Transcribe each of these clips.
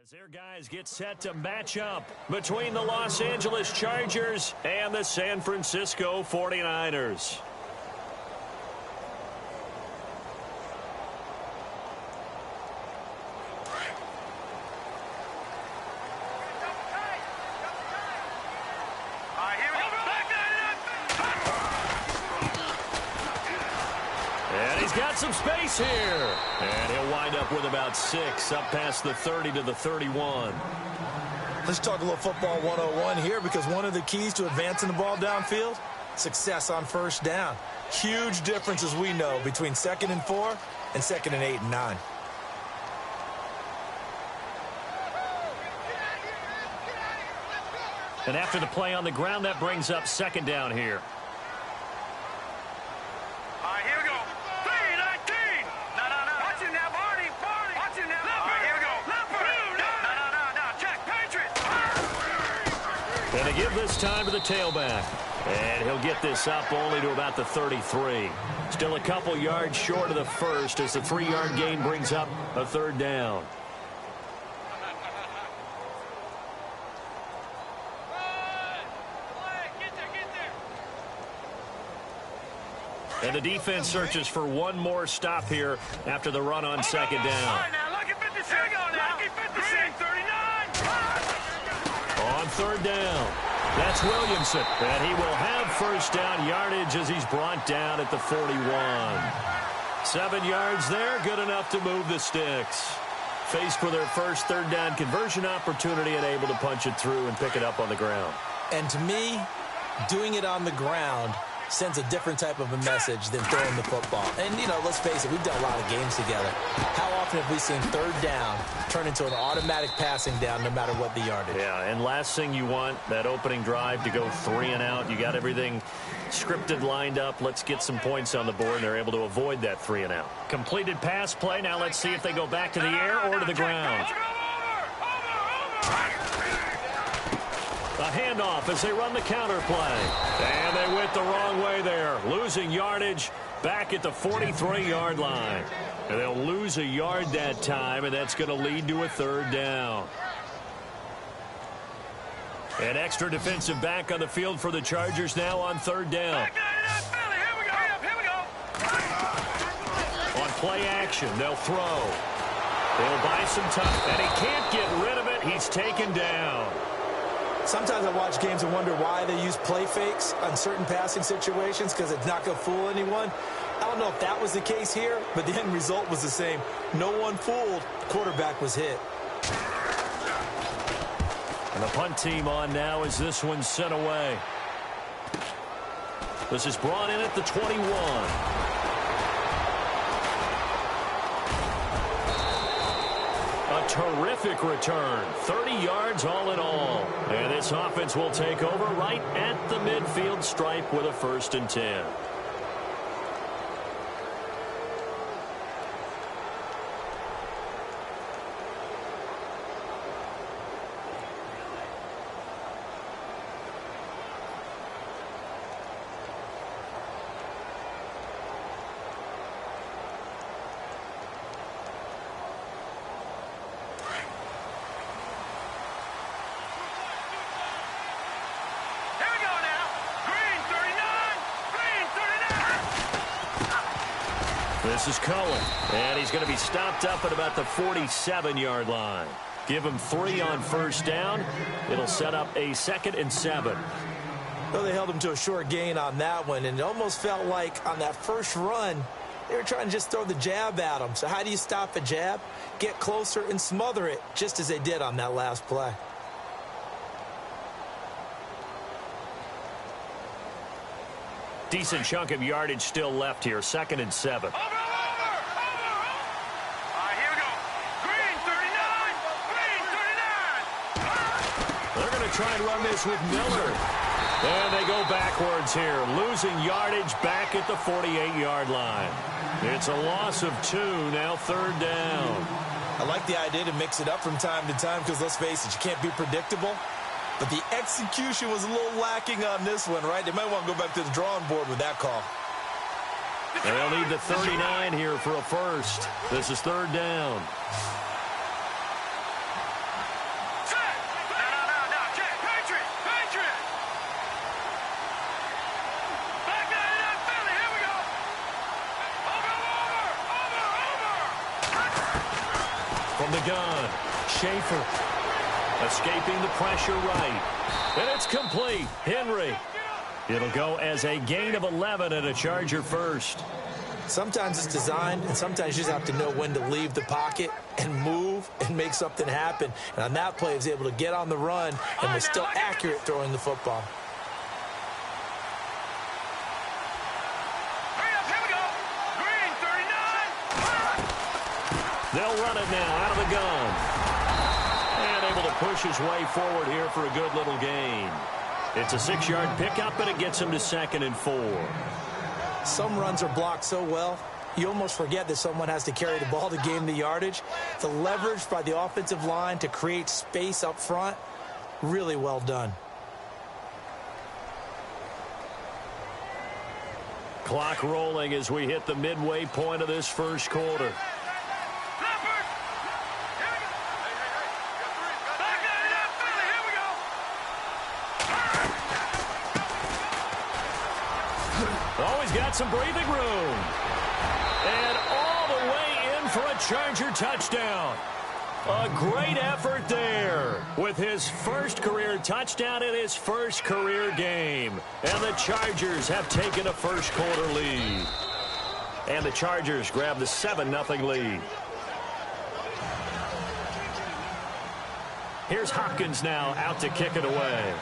As their guys get set to match up between the Los Angeles Chargers and the San Francisco 49ers. And he's got some space here. And he'll wind up with about 6 up past the 30 to the 31. Let's talk a little football 101 here, because one of the keys to advancing the ball downfield, success on first down. Huge difference, as we know, between 2nd and 4 and 2nd and 8 and 9. And after the play on the ground, that brings up 2nd down here. And they give this time to the tailback. And he'll get this up only to about the 33. Still a couple yards short of the first as the 3-yard gain brings up a 3rd down. And the defense searches for one more stop here after the run on 2nd down. On 3rd down, that's Williamson, and he will have first down yardage as he's brought down at the 41. 7 yards there, good enough to move the sticks. Faced with their first 3rd down conversion opportunity and able to punch it through and pick it up on the ground. And to me, doing it on the ground sends a different type of a message than throwing the football. And, you know, let's face it, we've done a lot of games together. How often have we seen 3rd down turn into an automatic passing down no matter what the yardage? Yeah, and last thing you want, that opening drive to go 3 and out. You got everything scripted, lined up. Let's get some points on the board, and they're able to avoid that 3 and out. Completed pass play. Now let's see if they go back to the air or to the ground. A handoff as they run the counter play. And they went the wrong way there, losing yardage back at the 43-yard line. And they'll lose a yard that time, and that's going to lead to a 3rd down. An extra defensive back on the field for the Chargers now on 3rd down. On play action, they'll throw. They'll buy some time, and he can't get rid of it. He's taken down. Sometimes I watch games and wonder why they use play fakes on certain passing situations, because it's not going to fool anyone. I don't know if that was the case here, but the end result was the same. No one fooled. The quarterback was hit. And the punt team on now as this one's sent away. This is brought in at the 21. A terrific return. 30 yards all in all. And this offense will take over right at the midfield stripe with a 1st and 10. This is Cohen, and he's going to be stopped up at about the 47-yard line. Give him 3 on 1st down. It'll set up a 2nd and 7. Well, they held him to a short gain on that one, and it almost felt like on that first run, they were trying to just throw the jab at him. So how do you stop a jab? Get closer and smother it, just as they did on that last play. Decent chunk of yardage still left here. 2nd and 7. They're going to try and run this with Miller. And they go backwards here, losing yardage back at the 48-yard line. It's a loss of 2, now 3rd down. I like the idea to mix it up from time to time, because let's face it, you can't be predictable. But the execution was a little lacking on this one, right? They might want to go back to the drawing board with that call. They'll need the 39 here for a 1st. This is 3rd down. From the gun, Schaefer escaping the pressure right. And it's complete. Henry. It'll go as a gain of 11 and a Charger first. Sometimes it's designed, and sometimes you just have to know when to leave the pocket and move and make something happen. And on that play, he was able to get on the run and was still accurate throwing the football. They'll run it now out of the gun. And able to push his way forward here for a good little gain. It's a 6-yard pickup, and it gets him to 2nd and 4. Some runs are blocked so well, you almost forget that someone has to carry the ball to gain the yardage. The leverage by the offensive line to create space up front, really well done. Clock rolling as we hit the midway point of this first quarter. Oh, he's got some breathing room. And all the way in for a Charger touchdown. A great effort there with his first career touchdown in his first career game. And the Chargers have taken a first quarter lead. And the Chargers grab the 7-0 lead. Here's Hopkins now out to kick it away.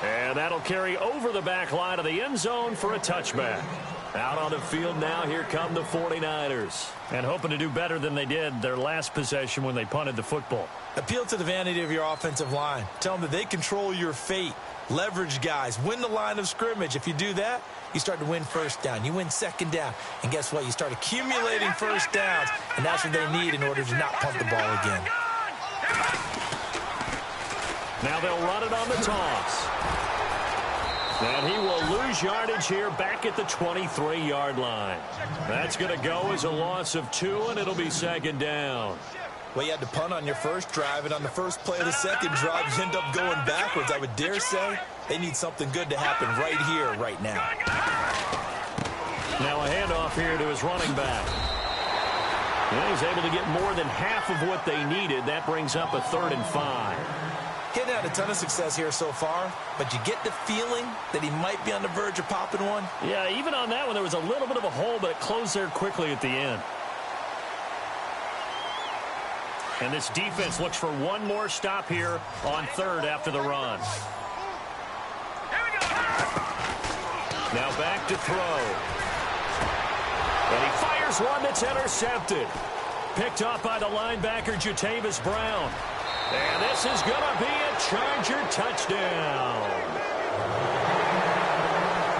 And that'll carry over the back line of the end zone for a touchback. Out on the field now, here come the 49ers. And hoping to do better than they did their last possession when they punted the football. Appeal to the vanity of your offensive line. Tell them that they control your fate. Leverage guys. Win the line of scrimmage. If you do that, you start to win first down. You win second down. And guess what? You start accumulating first downs. And that's what they need in order to not punt the ball again. Now they'll run it on the toss. And he will lose yardage here back at the 23-yard line. That's going to go as a loss of 2, and it'll be second down. Well, you had to punt on your first drive, and on the first play of the second drive, you end up going backwards. I would dare say they need something good to happen right here, right now. Now a handoff here to his running back. And he's able to get more than half of what they needed. That brings up a 3rd and 5. Getting had a ton of success here so far, but you get the feeling that he might be on the verge of popping one. Yeah, even on that one, there was a little bit of a hole, but it closed there quickly at the end. And this defense looks for one more stop here on 3rd after the run. Now back to throw. And he fires one that's intercepted. Picked off by the linebacker, Jatavis Brown. And this is going to be a Charger touchdown.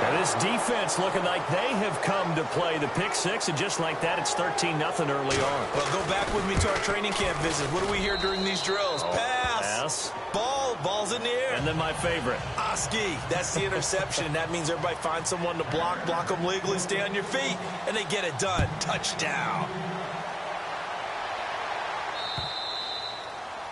And this defense looking like they have come to play the pick six, and just like that, it's 13-0 early on. Well, go back with me to our training camp visit. What do we hear during these drills? Pass. Ball's in the air. And then my favorite. Oski, that's the interception. That means everybody finds someone to block them legally, stay on your feet, and they get it done. Touchdown.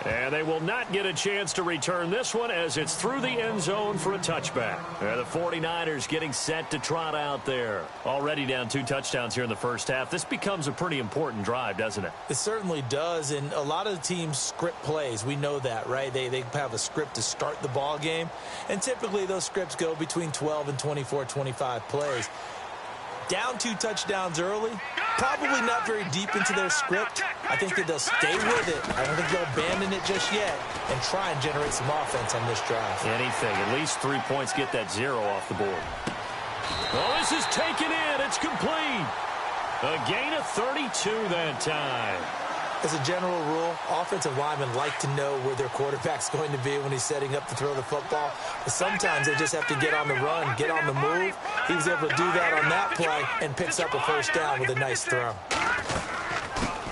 And they will not get a chance to return this one as it's through the end zone for a touchback. The 49ers getting set to trot out there. Already down 2 touchdowns here in the first half. This becomes a pretty important drive, doesn't it? It certainly does, and a lot of the teams script plays. We know that, right? They have a script to start the ball game, and typically those scripts go between 12 and 24, 25 plays. Down 2 touchdowns early, probably not very deep into their script. I think that they'll stay with it. I don't think they'll abandon it just yet and try and generate some offense on this drive. Anything. At least 3 points, get that 0 off the board. Oh, this is taken in. It's complete. A gain of 32 that time. As a general rule, offensive linemen like to know where their quarterback's going to be when he's setting up to throw the football. But sometimes they just have to get on the run, get on the move. He was able to do that on that play and picks up a first down with a nice throw.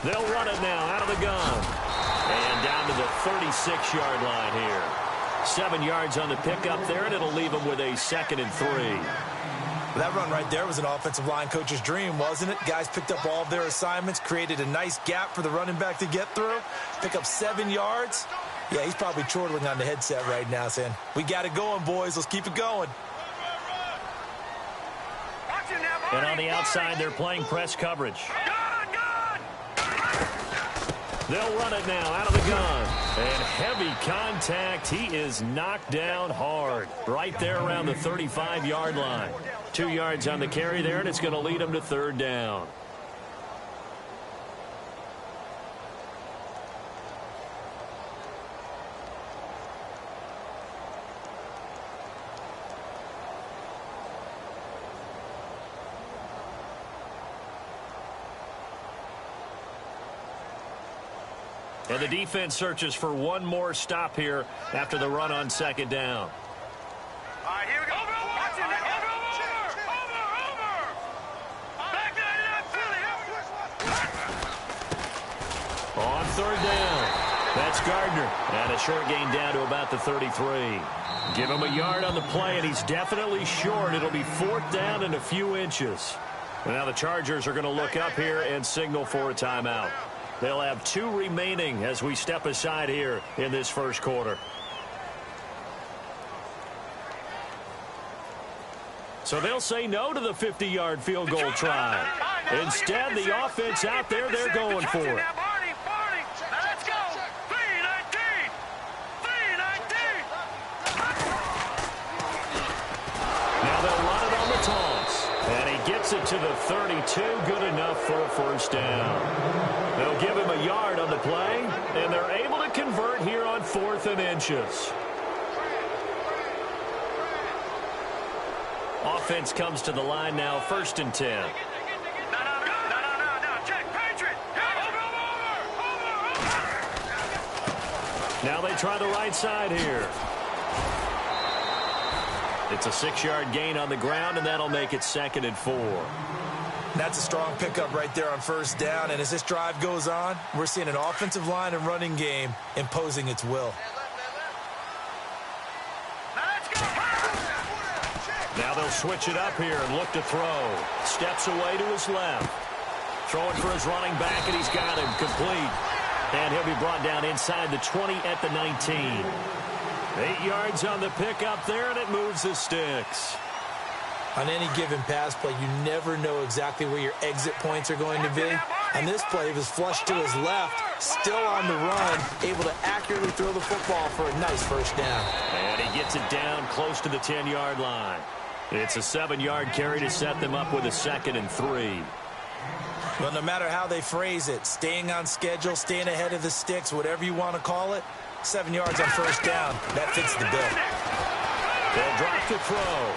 They'll run it now out of the gun. And down to the 36-yard line here. 7 yards on the pickup there, and it'll leave them with a 2nd and 3. That run right there was an offensive line coach's dream, wasn't it? Guys picked up all of their assignments, created a nice gap for the running back to get through, pick up 7 yards. Yeah, he's probably chortling on the headset right now saying, we got it going, boys. Let's keep it going. Watch it now, And on the outside, they're playing press coverage. They'll run it now out of the gun. And heavy contact. He is knocked down hard. Right there around the 35-yard line. 2 yards on the carry there, and it's going to lead them to third down. And the defense searches for one more stop here after the run on second down. All right, here we go. Watch it now. Over. Back that Philly. On third down. That's Gardner. And a short gain down to about the 33. Give him a yard on the play, and he's definitely short. It'll be fourth down and a few inches. Now the Chargers are going to look up here and signal for a timeout. They'll have 2 remaining as we step aside here in this first quarter. So they'll say no to the 50-yard field goal try. Instead, the offense out there, they're going for it. Let's go. 3-19. Now they'll run it on the toss. And he gets it to the 32. Good enough for a first down. They'll give him a yard on the play, and they're able to convert here on 4th and inches. Offense comes to the line now, 1st and 10. No. Check, Patriot. Over. Now they try the right side here. It's a 6-yard gain on the ground, and that'll make it 2nd and 4. That's a strong pickup right there on first down. And as this drive goes on, we're seeing an offensive line and running game imposing its will. Now they'll switch it up here and look to throw. Steps away to his left. Throwing for his running back, and he's got him complete. And he'll be brought down inside the 20 at the 19. 8 yards on the pickup there, and it moves the sticks. On any given pass play, you never know exactly where your exit points are going to be. On this play, he was flushed to his left, still on the run, able to accurately throw the football for a nice first down. And he gets it down close to the 10-yard line. It's a 7-yard carry to set them up with a 2nd and 3. Well, no matter how they phrase it, staying on schedule, staying ahead of the sticks, whatever you want to call it, 7 yards on first down, that fits the bill. They'll drop to throw.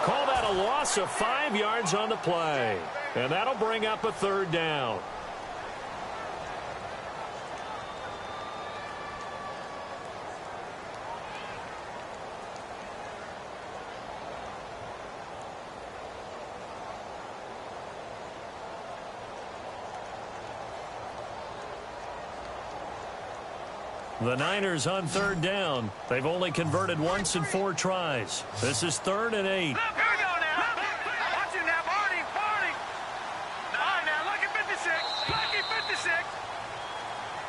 Call that a loss of 5 yards on the play. And that'll bring up a third down. The Niners on third down. They've only converted once in 4 tries. This is 3rd and 8. Here we go now. Watch it now, Barney. All right, now, lucky 56. Lucky 56.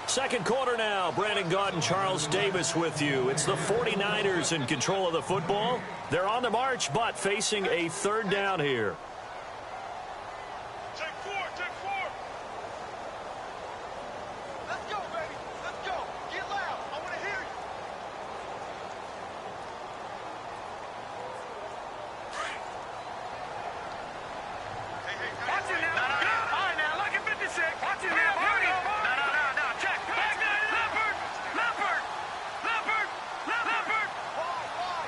Second quarter now. Brandon Gaud and Charles Davis with you. It's the 49ers in control of the football. They're on the march, but facing a third down here. Take 4. Let's go, baby. Let's go. Get loud. I want to hear you. Watch it now. All right, now, lucky 56. Watch it now, Barney. No. Check. Back there. Leopard.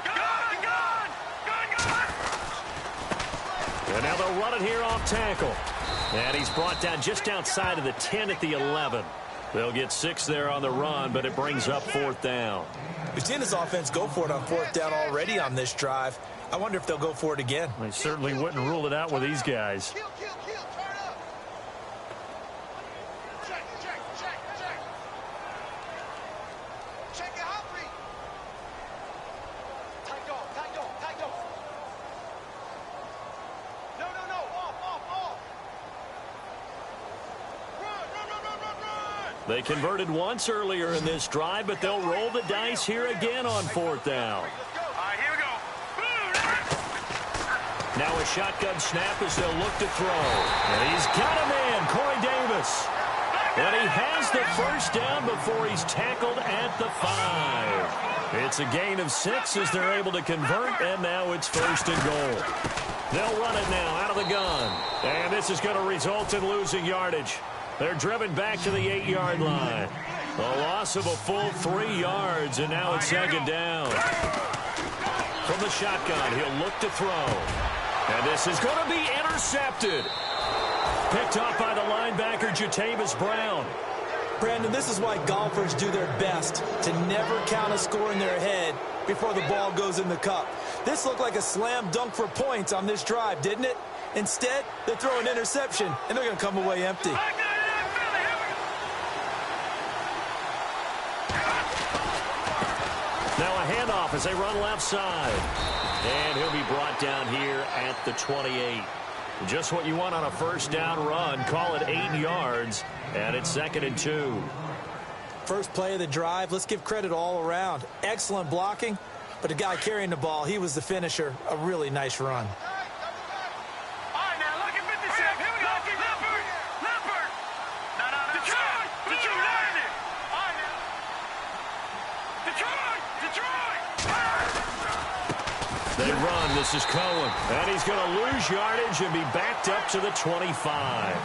Gone. And now they'll run it here off tackle. And he's brought down just outside of the 10 at the 11. They'll get 6 there on the run, but it brings up 4th down. We've seen this offense go for it on 4th down already on this drive. I wonder if they'll go for it again. They certainly wouldn't rule it out with these guys. Kill. Turn up. Check. Check it out, Reed. Tight dog. No. Off. Run. They converted once earlier in this drive, but they'll roll the dice here again on 4th down. All right, here we go. Now a shotgun snap as they'll look to throw. And he's got a man, Corey Davis. And he has the first down before he's tackled at the 5. It's a gain of 6 as they're able to convert, and now it's 1st and goal. They'll run it now out of the gun. And this is going to result in losing yardage. They're driven back to the 8-yard line. A loss of a full 3 yards, and now it's 2nd down. From the shotgun, he'll look to throw. And this is going to be intercepted. Picked up by the linebacker, Jatavis Brown. Brandon, this is why golfers do their best to never count a score in their head before the ball goes in the cup. This looked like a slam dunk for points on this drive, didn't it? Instead, they throw an interception, and they're going to come away empty. Now a handoff as they run left side. And he'll be brought down here at the 28. Just what you want on a first down run. Call it 8 yards, and it's 2nd and 2. First play of the drive, let's give credit all around. Excellent blocking, but the guy carrying the ball, he was the finisher. A really nice run. They run. This is Cohen. And he's going to lose yardage and be backed up to the 25.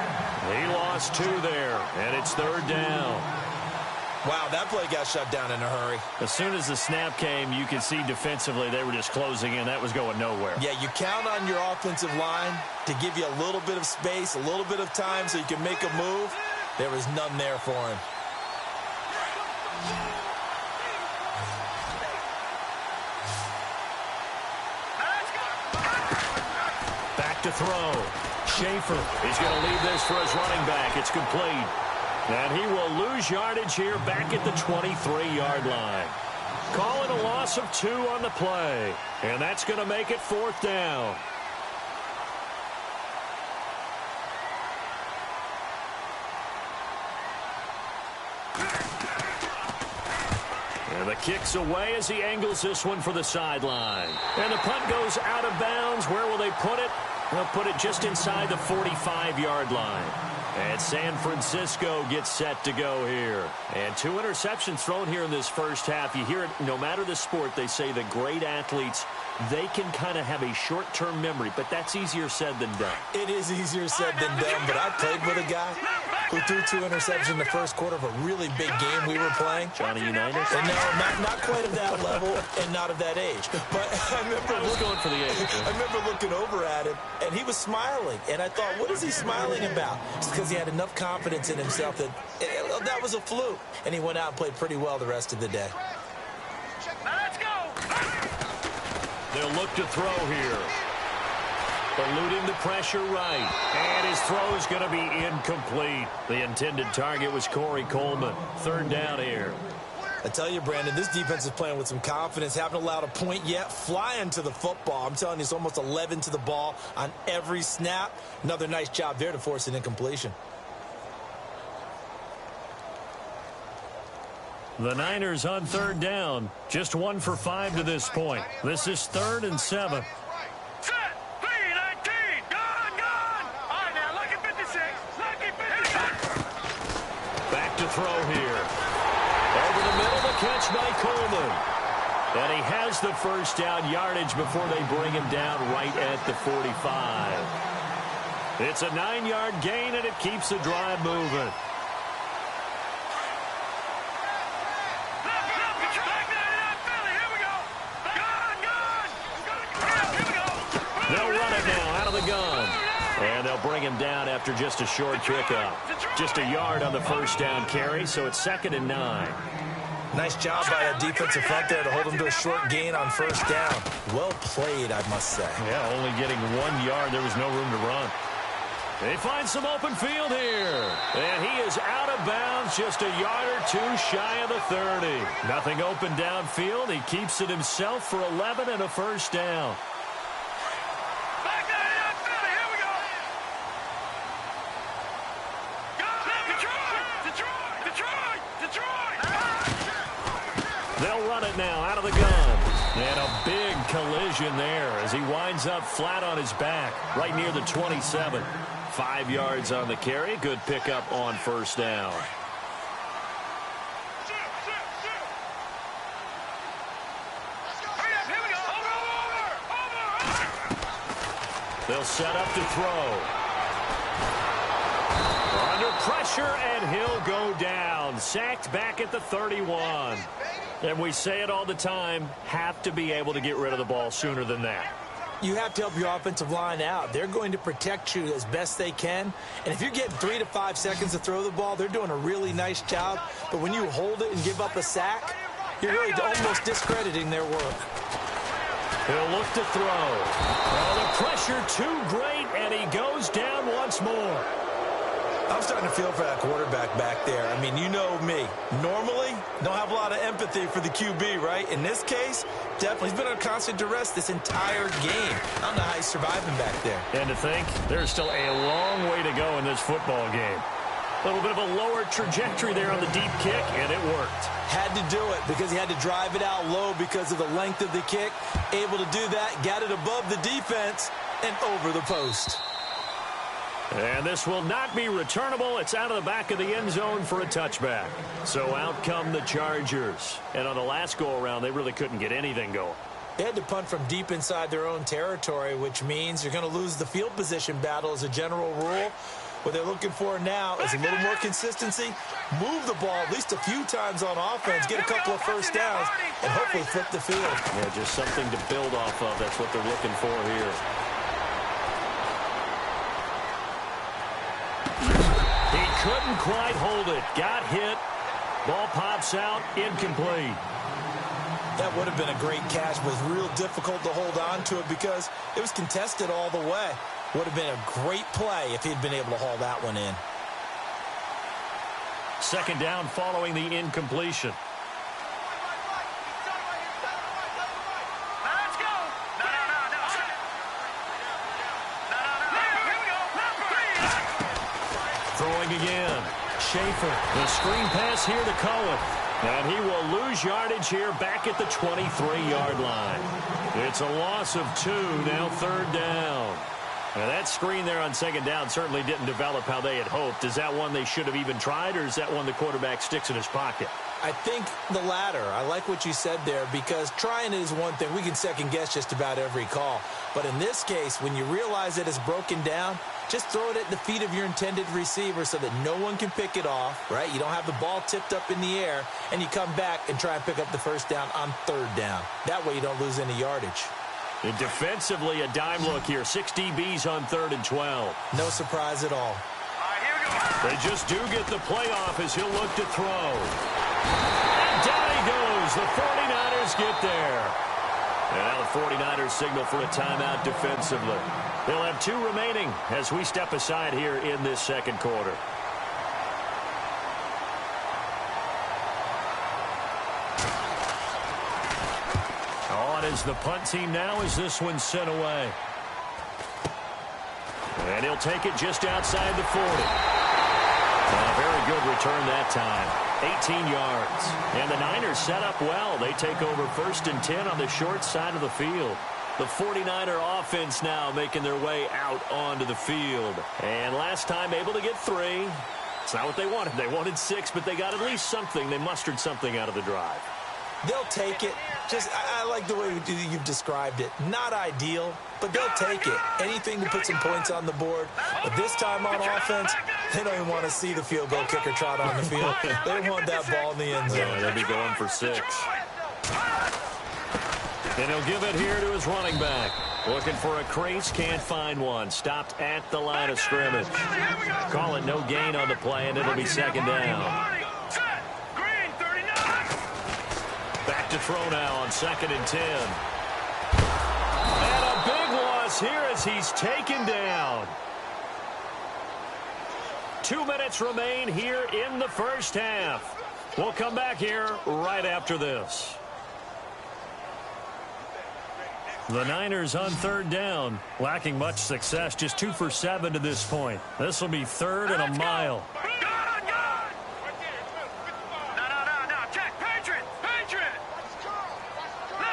He lost 2 there, and it's 3rd down. Wow, that play got shut down in a hurry. As soon as the snap came, you could see defensively they were just closing in. That was going nowhere. Yeah, you count on your offensive line to give you a little bit of space, a little bit of time so you can make a move. There was none there for him. To throw. Schaefer is going to leave this for his running back. It's complete. And he will lose yardage here back at the 23-yard line. Call it a loss of 2 on the play. And that's going to make it 4th down. And the kick's away as he angles this one for the sideline. And the punt goes out of bounds. Where will they put it? They'll put it just inside the 45-yard line. And San Francisco gets set to go here. And 2 interceptions thrown here in this first half. You hear it, no matter the sport, they say the great athletes, they can kind of have a short-term memory, but that's easier said than done. It is easier said than done, but I played with a guy who threw 2 interceptions in the first quarter of a really big game we were playing. Johnny Unitas? And no, not quite of that level and not of that age. But I remember going for the age. I remember looking over at him, and he was smiling. And I thought, what is he smiling about? It's because he had enough confidence in himself that that was a fluke. And he went out and played pretty well the rest of the day. Now let's go. They'll look to throw here. Eluding the pressure right. And his throw is going to be incomplete. The intended target was Corey Coleman. 3rd down here. I tell you, Brandon, this defense is playing with some confidence. Haven't allowed a point yet. Flying to the football. I'm telling you, it's almost 11 to the ball on every snap. Another nice job there to force an incompletion. The Niners on 3rd down. Just 1 for 5 to this point. This is 3rd and 7. Set. 3-19. Gone. All right, now, lucky 56. Lucky 56. Back to throw here. Over the middle, the catch by Coleman. And he has the first down yardage before they bring him down right at the 45. It's a 9-yard gain, and it keeps the drive moving. They'll run it now out of the gun. And they'll bring him down after just a short pickup. Just a yard on the first down carry, so it's 2nd and 9. Nice job by that defensive front there to hold him to a short gain on first down. Well played, I must say. Yeah, only getting 1 yard. There was no room to run. They find some open field here. And he is out of bounds, just a yard or 2 shy of the 30. Nothing open downfield. He keeps it himself for 11 and a first down. They'll run it now out of the gun. And a big collision there as he winds up flat on his back right near the 27. 5 yards on the carry. Good pickup on first down. They'll set up to throw. Under pressure, and he'll go down. Sacked back at the 31. And we say it all the time, have to be able to get rid of the ball sooner than that. You have to help your offensive line out. They're going to protect you as best they can. And if you're getting 3 to 5 seconds to throw the ball, they're doing a really nice job. But when you hold it and give up a sack, you're really almost discrediting their work. He'll look to throw. Well, the pressure too great, and he goes down once more. I'm starting to feel for that quarterback back there. I mean, you know me. Normally, don't have a lot of empathy for the QB, right? In this case, definitely. He's been under constant duress this entire game. I don't know how he's surviving back there. And to think, there's still a long way to go in this football game. A little bit of a lower trajectory there on the deep kick, and it worked. Had to do it because he had to drive it out low because of the length of the kick. Able to do that, got it above the defense, and over the post. And this will not be returnable. It's out of the back of the end zone for a touchback. So out come the Chargers. And on the last go-around, they really couldn't get anything going. They had to punt from deep inside their own territory, which means you're going to lose the field position battle as a general rule. What they're looking for now is a little more consistency, move the ball at least a few times on offense, get a couple of first downs, and hopefully flip the field. Yeah, just something to build off of. That's what they're looking for here. He couldn't quite hold it. Got hit. Ball pops out. Incomplete. That would have been a great catch, but it was real difficult to hold on to it because it was contested all the way. Would have been a great play if he'd been able to haul that one in. Second down following the incompletion. Throwing again. Schaefer. The screen pass here to Cohen. And he will lose yardage here back at the 23-yard line. It's a loss of 2, now third down. Now that screen there on second down certainly didn't develop how they had hoped. Is that one they should have even tried, or is that one the quarterback sticks in his pocket? I think the latter. I like what you said there because trying it is one thing. We can second guess just about every call. But in this case, when you realize that it's broken down, just throw it at the feet of your intended receiver so that no one can pick it off, right? You don't have the ball tipped up in the air, and you come back and try and pick up the first down on third down. That way you don't lose any yardage. And defensively, a dime look here. 6 DBs on 3rd and 12. No surprise at all. They just do get the playoff as he'll look to throw. And down he goes. The 49ers get there. And now the 49ers signal for a timeout defensively. They'll have 2 remaining as we step aside here in this second quarter. On is the punt team now as this one's sent away. And he'll take it just outside the 40. A very good return that time. 18 yards. And the Niners set up well. They take over 1st and 10 on the short side of the field. The 49er offense now making their way out onto the field. And last time able to get 3. It's not what they wanted. They wanted 6, but they got at least something. They mustered something out of the drive. They'll take it. I like the way you've described it. Not ideal, but they'll take it. Anything to put some points on the board. But this time on offense, they don't even want to see the field goal kicker trot on the field. They want that ball in the end zone. Yeah, they'll be going for 6. And he'll give it here to his running back. Looking for a crease, can't find one. Stopped at the line of scrimmage. Call it no gain on the play, and it'll be second down. Back to throw now on 2nd and 10. And a big loss here as he's taken down. 2 minutes remain here in the first half. We'll come back here right after this. The Niners on 3rd down, lacking much success, just 2 for 7 to this point. This will be 3rd and a mile.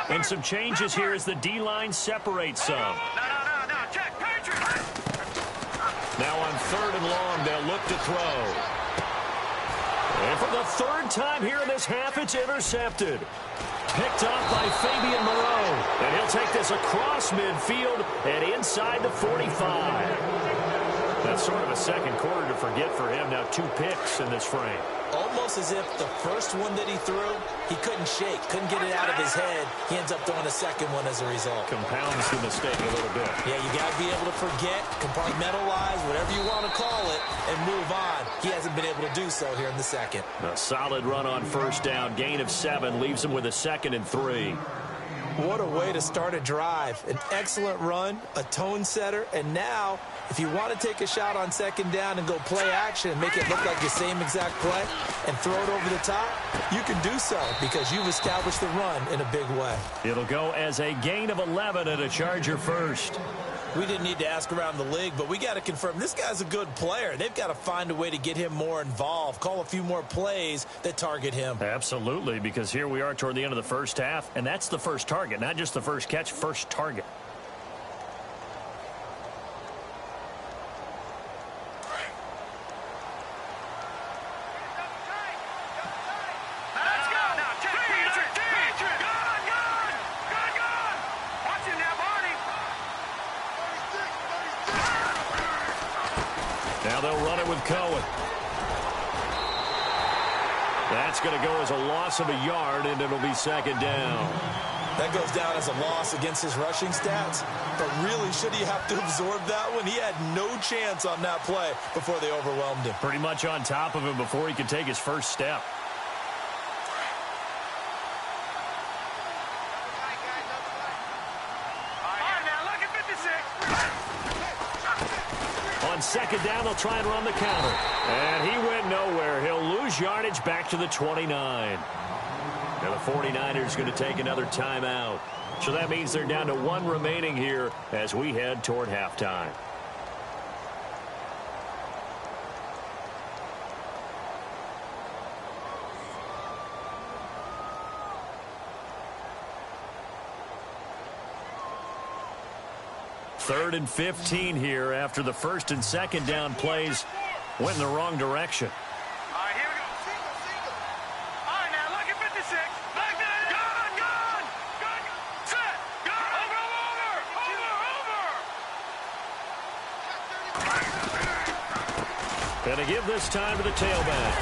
And some changes here as the D-line separates some. No. Check. Patriots. Now on 3rd and long, they'll look to throw. And for the 3rd time here in this half, it's intercepted. Picked off by Fabian Moreau. And he'll take this across midfield and inside the 45. That's sort of a second quarter to forget for him. Now 2 picks in this frame. Almost as if the first one that he threw, he couldn't shake, couldn't get it out of his head. He ends up throwing a second one as a result. Compounds the mistake a little bit. Yeah, you got to be able to forget, compartmentalize, whatever you want to call it, and move on. He hasn't been able to do so here in the second. A solid run on 1st down. Gain of 7 leaves him with a 2nd and 3. What a way to start a drive. An excellent run, a tone setter, and now, if you want to take a shot on 2nd down and go play action and make it look like the same exact play and throw it over the top, you can do so because you've established the run in a big way. It'll go as a gain of 11 and a Charger first. We didn't need to ask around the league, but we got to confirm this guy's a good player. They've got to find a way to get him more involved, call a few more plays that target him. Absolutely, because here we are toward the end of the first half, and that's the first target, not just the first catch, first target. Now they'll run it with Cohen. That's going to go as a loss of a yard, and it'll be 2nd down. That goes down as a loss against his rushing stats. But really, should he have to absorb that one? He had no chance on that play before they overwhelmed him. Pretty much on top of him before he could take his first step. On 2nd down, they'll try and run the counter. And he went nowhere. He'll lose yardage back to the 29. Now the 49ers going to take another timeout. So that means they're down to 1 remaining here as we head toward halftime. Third and 15 here after the 1st and 2nd down plays went in the wrong direction. All right, here we go. Single. All right, now look at 56. Back there. Gun. Set. Gun. Over. Gonna give this time to the tailback.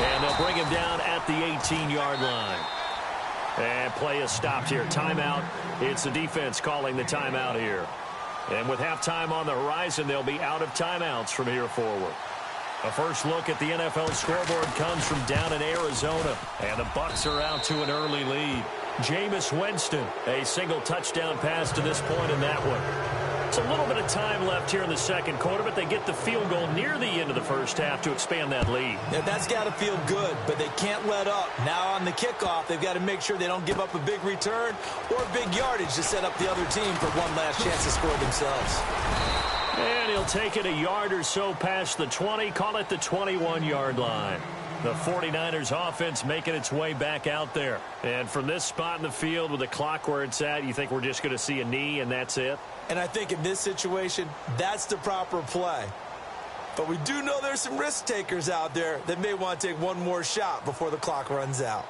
And they'll bring him down at the 18-yard line. And play is stopped here. Timeout. It's the defense calling the timeout here. And with halftime on the horizon, they'll be out of timeouts from here forward. A first look at the NFL scoreboard comes from down in Arizona. And the Bucs are out to an early lead. Jameis Winston, a single touchdown pass to this point in that one. It's a little bit of time left here in the second quarter, but they get the field goal near the end of the first half to expand that lead. Yeah, that's got to feel good, but they can't let up. Now on the kickoff, they've got to make sure they don't give up a big return or big yardage to set up the other team for one last chance to score themselves. And he'll take it a yard or so past the 20, call it the 21-yard line. The 49ers offense making its way back out there. And from this spot in the field with the clock where it's at, you think we're just going to see a knee and that's it? And I think in this situation, that's the proper play. But we do know there's some risk takers out there that may want to take one more shot before the clock runs out.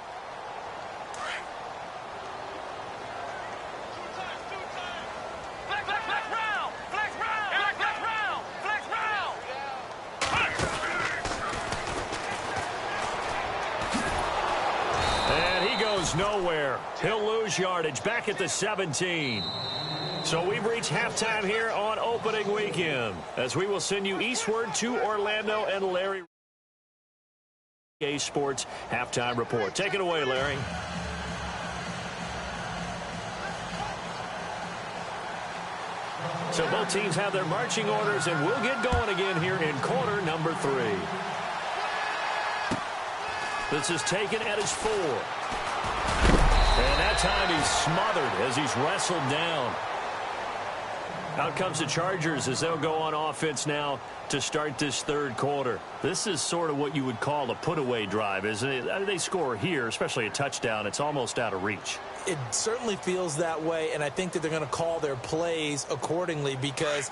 And he goes nowhere. He'll lose yardage back at the 17. So we've reached halftime here on opening weekend as we will send you eastward to Orlando and Larry. Sports halftime report. Take it away, Larry. So both teams have their marching orders, and we'll get going again here in quarter number 3. This is taken at his 4. And that time he's smothered as he's wrestled down. Out comes the Chargers as they'll go on offense now to start this third quarter. This is sort of what you would call a put-away drive, isn't it? They score here, especially a touchdown. It's almost out of reach. It certainly feels that way, and I think that they're going to call their plays accordingly, because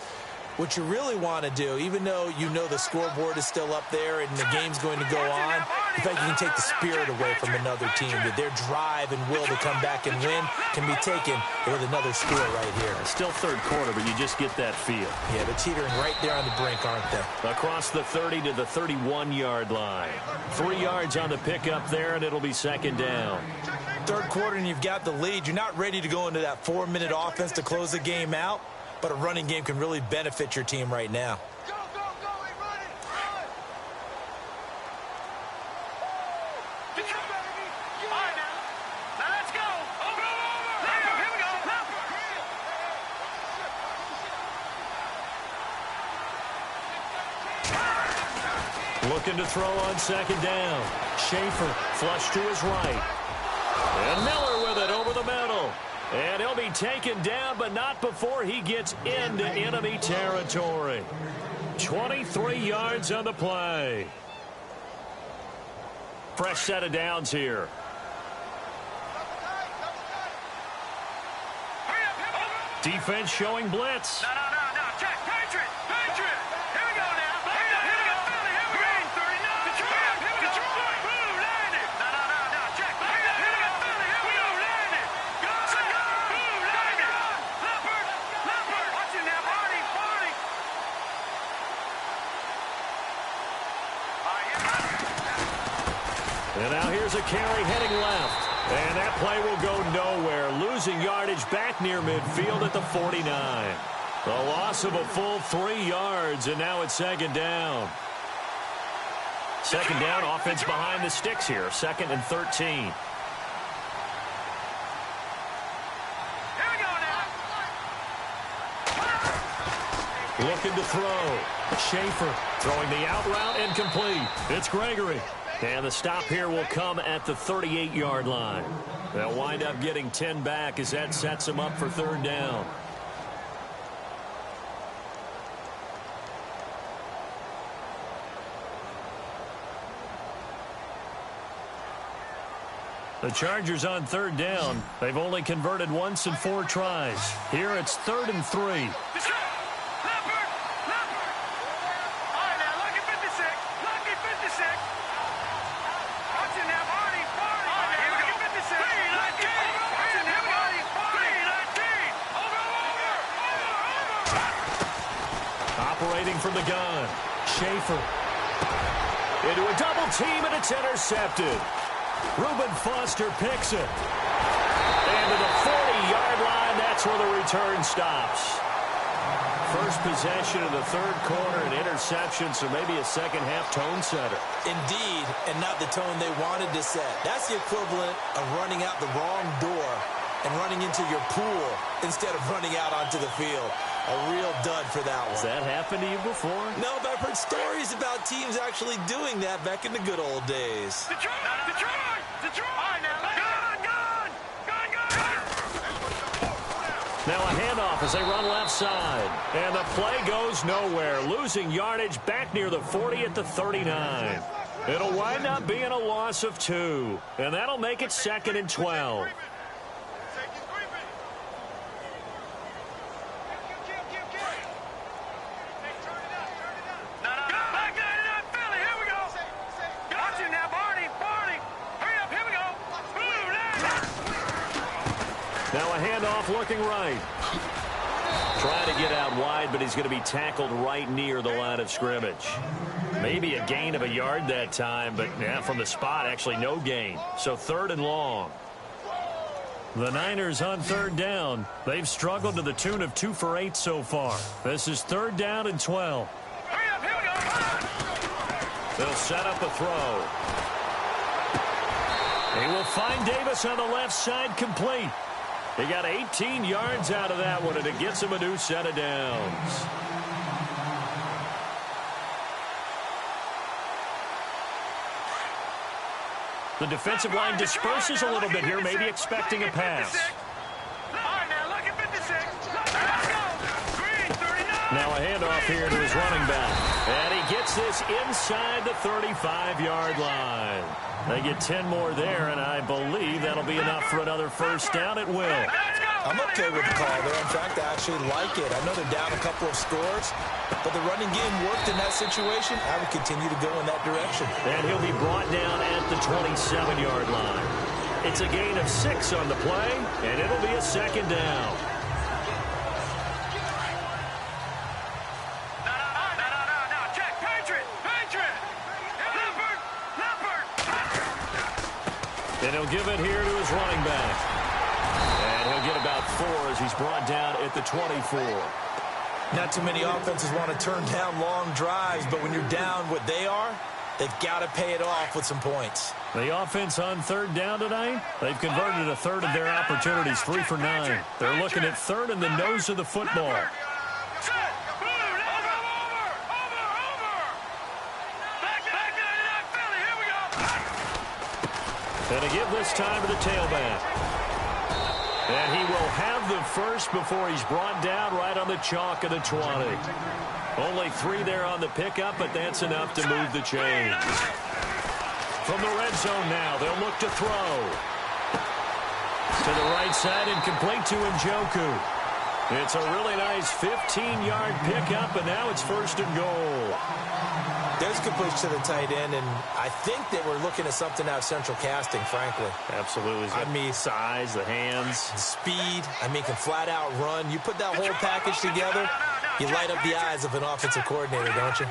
what you really want to do, even though you know the scoreboard is still up there and the game's going to go on, in fact, you can take the spirit away from another team, that their drive and will to come back and win can be taken with another score right here. It's still third quarter, but you just get that feel. Yeah, they're teetering right there on the brink, aren't they? Across the 30 to the 31-yard line. 3 yards on the pickup there, and it'll be second down. Third quarter, and you've got the lead. You're not ready to go into that 4-minute offense to close the game out, but a running game can really benefit your team right now. Go, go, go, hey, run it, run. Get your baby. All right, now let's go. Over, over. Here we go. Looking to throw on second down. Schaefer flush to his right. And Miller with it over the middle. And he'll be taken down, but not before he gets into enemy territory. 23 yards on the play. Fresh set of downs here. Defense showing blitz. No, check. Patriot. Here we go now. Here we go. Philly, here we go. Green, 39. Detroit. Here we go. Blue, landed. No, check. Here we go. Philly, here we go. Landed. Go. Blue, landed. Leopard. Watch it now. Barney. And now here's a carry heading left. And that play will go nowhere. Losing yardage back near midfield at the 49. The loss of a full 3 yards, and now it's second down. Second down, offense behind the sticks here. 2nd and 13. Here we go now. Looking to throw. Schaefer throwing the out route, incomplete. It's Gregory. And the stop here will come at the 38-yard line. They'll wind up getting 10 back as that sets them up for third down. The Chargers on third down. They've only converted once in 4 tries. Here it's 3rd and 3. Operating from the gun. Schaefer. Into a double team, and it's intercepted. Reuben Foster picks it. And to the 40-yard line, that's where the return stops. First possession of the third quarter, an interception, so maybe a second-half tone setter. Indeed, and not the tone they wanted to set. That's the equivalent of running out the wrong door and running into your pool instead of running out onto the field. A real dud for that one. Has that happened to you before? No, but I've heard stories about teams actually doing that back in the good old days. Detroit! All right, now, Now a handoff as they run left side. And the play goes nowhere. Losing yardage back near the 40 at the 39. It'll wind up being a loss of 2. And that'll make it 2nd and 12. Now a handoff looking right. Trying to get out wide, but he's going to be tackled right near the line of scrimmage. Maybe a gain of a yard that time, but yeah, from the spot, actually no gain. So 3rd and long. The Niners on third down. They've struggled to the tune of 2 for 8 so far. This is 3rd down and 12. They'll set up a throw. He will find Davis on the left side, complete. He got 18 yards out of that one, and it gets him a new set of downs. The defensive line disperses a little bit here, maybe expecting a pass. All right, now, look at 56. Let's go. Green. Now a handoff here to his running back. And he gets this inside the 35-yard line. They get 10 more there, and I believe that'll be enough for another first down. It will. I'm okay with the call there. In fact, I actually like it. I know they're down a couple of scores, but the running game worked in that situation. I would continue to go in that direction. And he'll be brought down at the 27-yard line. It's a gain of 6 on the play, and it'll be a second down. And he'll give it here to his running back. And he'll get about 4 as he's brought down at the 24. Not too many offenses want to turn down long drives, but when you're down what they are, they've got to pay it off with some points. The offense on third down tonight, they've converted a third of their opportunities, 3 for 9. They're looking at third in the nose of the football. And to give this time to the tailback. And he will have the first before he's brought down right on the chalk of the 20. Only 3 there on the pickup, but that's enough to move the chains. From the red zone now, they'll look to throw. To the right side and complete to Njoku. It's a really nice 15-yard pickup, and now it's first and goal. There's completion to the tight end, and I think they were looking at something out of central casting, frankly. Absolutely. I mean, size, the hands. the speed, can flat out run. You put that whole package together, you light up the eyes of an offensive coordinator, don't you?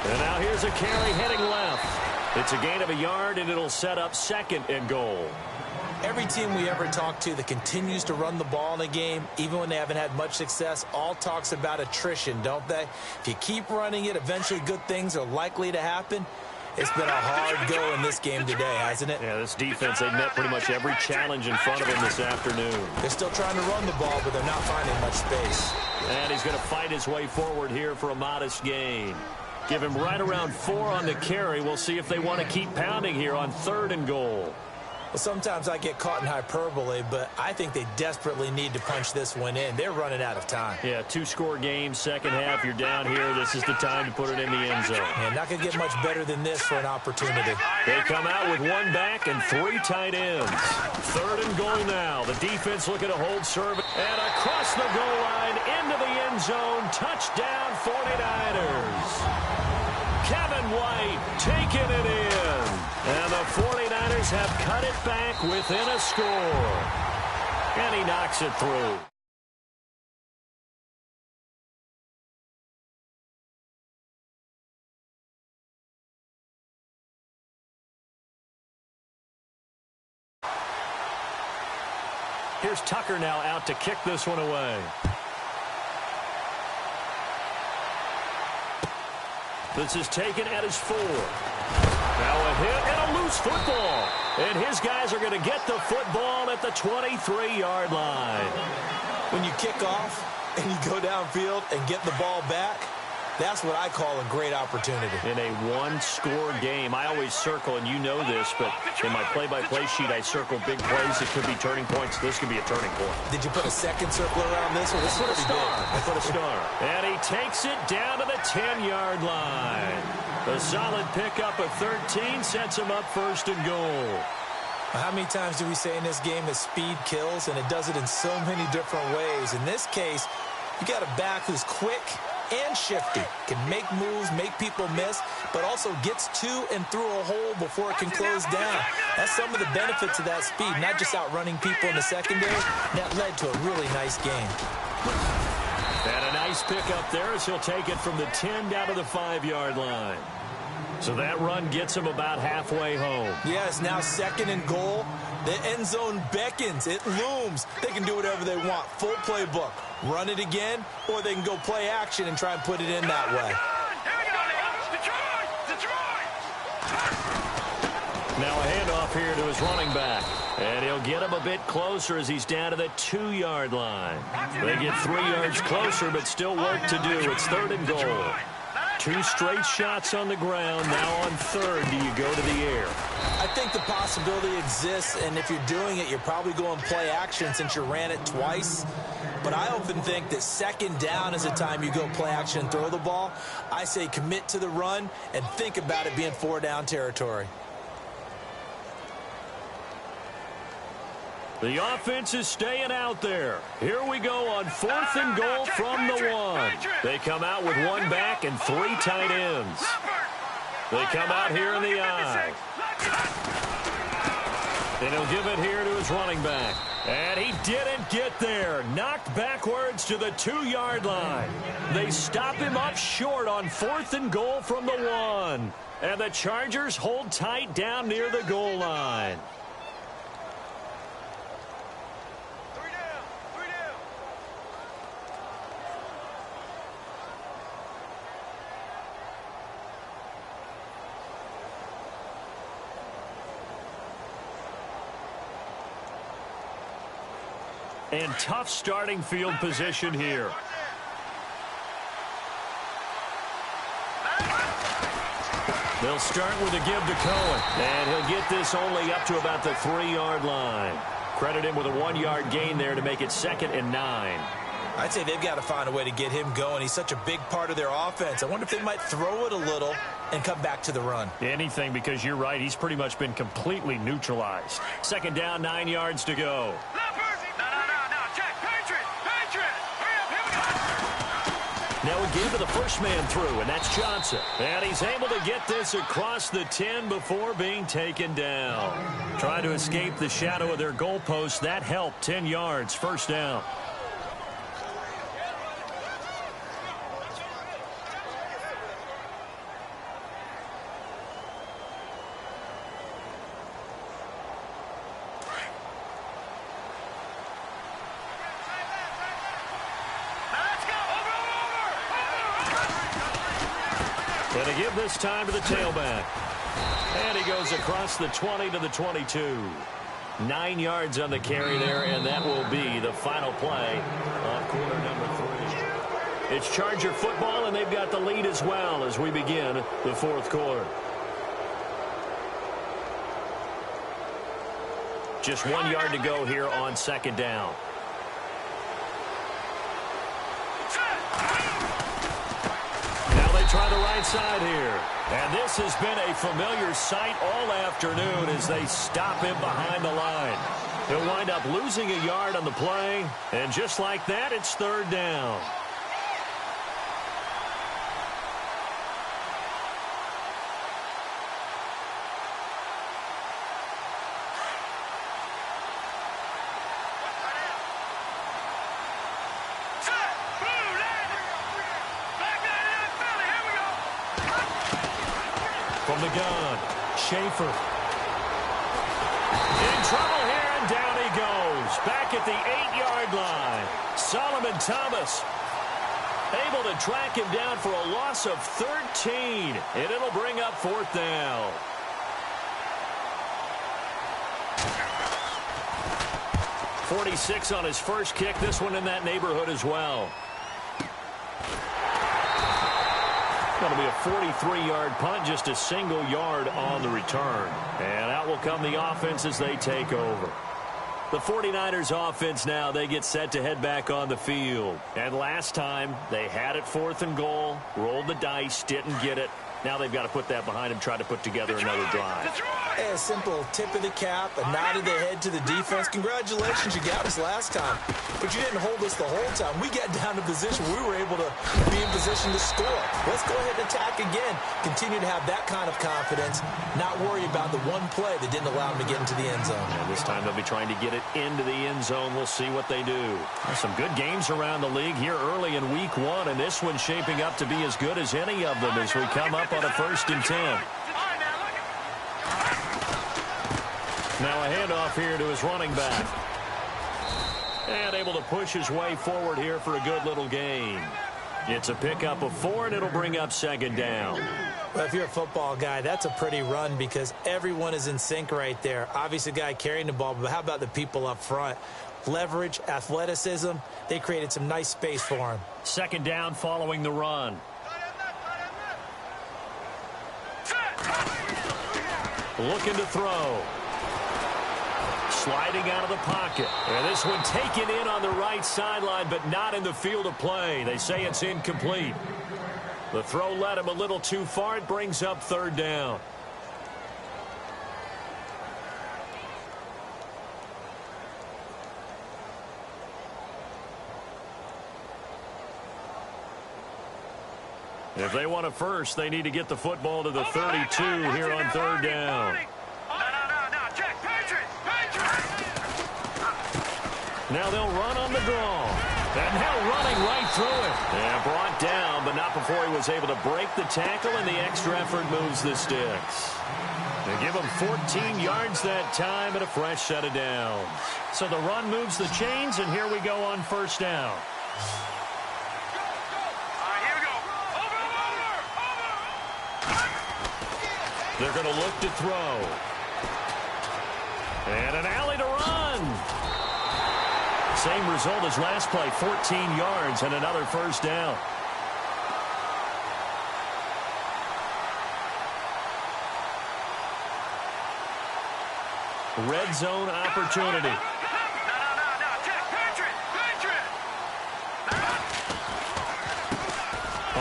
And now here's a carry heading left. It's a gain of a yard, and it'll set up second and goal. Every team we ever talk to that continues to run the ball in a game, even when they haven't had much success, all talks about attrition, don't they? If you keep running it, eventually good things are likely to happen. It's been a hard go in this game today, hasn't it? Yeah, this defense, they've met pretty much every challenge in front of them this afternoon. They're still trying to run the ball, but they're not finding much space. And he's going to fight his way forward here for a modest gain. Give him right around 4 on the carry. We'll see if they want to keep pounding here on third and goal. Well, sometimes I get caught in hyperbole, but I think they desperately need to punch this one in. They're running out of time. Yeah, 2-score game, second half. You're down here. This is the time to put it in the end zone. Yeah, not going to get much better than this for an opportunity. They come out with 1 back and 3 tight ends. Third and goal now. The defense looking to hold serve. And across the goal line into the end zone. Touchdown 49ers. Kevin White taking it in. And the 49ers have cut it back within a score. And he knocks it through. Here's Tucker now out to kick this one away. This is taken at his 4. Now a hit and a loose football. And his guys are going to get the football at the 23-yard line. When you kick off and you go downfield and get the ball back, that's what I call a great opportunity. In a 1-score game, I always circle, and you know this, but in my play-by-play sheet, I circle big plays that could be turning points. This could be a turning point. Did you put a second circle around this? Or this I put a star. I put a star. And he takes it down to the 10-yard line. The solid pickup of 13 sets him up first and goal. How many times do we say in this game that speed kills, and it does it in so many different ways? In this case, you got a back who's quick and shifty, can make moves, make people miss, but also gets to and through a hole before it can close down. That's some of the benefits of that speed, not just outrunning people in the secondary. That led to a really nice game. And a nice pickup there as he'll take it from the 10 down to the 5-yard line. So that run gets him about halfway home. Yeah, it's now second and goal. The end zone beckons. It looms. They can do whatever they want. Full playbook. Run it again, or they can go play action and try and put it in that way. Now a handoff here to his running back. And he'll get him a bit closer as he's down to the 2-yard line. They get 3 yards closer, but still work to do. It's third and goal. 2 straight shots on the ground. Now on third, do you go to the air? I think the possibility exists, and if you're doing it, you're probably going play action since you ran it twice. But I often think that second down is the time you go play action and throw the ball. I say commit to the run and think about it being 4-down territory. The offense is staying out there. Here we go on 4th and goal from the 1. They come out with 1 back and 3 tight ends. They come out here in the I. And he'll give it here to his running back. And he didn't get there. Knocked backwards to the 2-yard line. They stop him up short on 4th and goal from the 1. And the Chargers hold tight down near the goal line. And tough starting field position here. They'll start with a give to Cohen. And he'll get this only up to about the 3-yard line. Credit him with a 1-yard gain there to make it 2nd and 9. I'd say they've got to find a way to get him going. He's such a big part of their offense. I wonder if they might throw it a little and come back to the run. Anything, because you're right. He's pretty much been completely neutralized. 2nd down, 9 yards to go. Now a give to the first man through, and that's Johnson. And he's able to get this across the 10 before being taken down. Trying to escape the shadow of their goalpost. That helped. 10 yards, 1st down. And a give this time to the tailback. And he goes across the 20 to the 22. 9 yards on the carry there, and that will be the final play of quarter number 3. It's Charger football, and they've got the lead as well as we begin the 4th quarter. Just 1 yard to go here on 2nd down. Try the right side here. And this has been a familiar sight all afternoon as they stop him behind the line. He'll wind up losing a yard on the play. And just like that, it's 3rd down. From the gun, Schaefer. In trouble here, and down he goes. Back at the 8-yard line. Solomon Thomas able to track him down for a loss of 13. And it'll bring up 4th down. .46 on his first kick. This one in that neighborhood as well. Going to be a 43-yard punt, just a single yard on the return. And out will come the offense as they take over. The 49ers offense now, they get set to head back on the field. And last time, they had it 4th and goal, rolled the dice, didn't get it. Now they've got to put that behind them, try to put together another drive. A simple tip of the cap, a nod of the head to the defense. Congratulations, you got us last time. But you didn't hold us the whole time. We got down to position. We were able to be in position to score. Let's go ahead and attack again. Continue to have that kind of confidence. Not worry about the one play that didn't allow them to get into the end zone. And this time they'll be trying to get it into the end zone. We'll see what they do. There's some good games around the league here early in week 1, and this one's shaping up to be as good as any of them as we come up on a 1st and 10. Now a handoff here to his running back. And able to push his way forward here for a good little gain. It's a pickup of 4, and it'll bring up 2nd down. Well, if you're a football guy, that's a pretty run because everyone is in sync right there. Obviously, the guy carrying the ball, but how about the people up front? Leverage, athleticism, they created some nice space for him. 2nd down following the run. Looking to throw. Sliding out of the pocket. And this one taken in on the right sideline, but not in the field of play. They say it's incomplete. The throw led him a little too far. It brings up third down. If they want a first, they need to get the football to the 32 here on third down. No, check, Patriot. Now they'll run on the draw. And now running right through it. Yeah, brought down, but not before he was able to break the tackle, and the extra effort moves the sticks. They give him 14 yards that time and a fresh set of downs. So the run moves the chains, and here we go on first down. They're going to look to throw. And an alley to run. Same result as last play, 14 yards and another first down. Red zone opportunity. No, check, Patriot.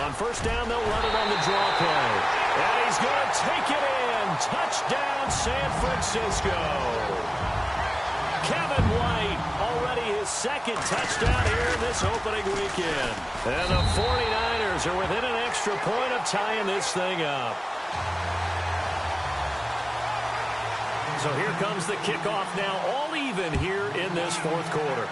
On first down, they'll run it on the draw play. And he's going to take it in. Touchdown, San Francisco. Kevin White, already his second touchdown here in this opening weekend. And the 49ers are within an extra point of tying this thing up. So here comes the kickoff now, all even here in this fourth quarter.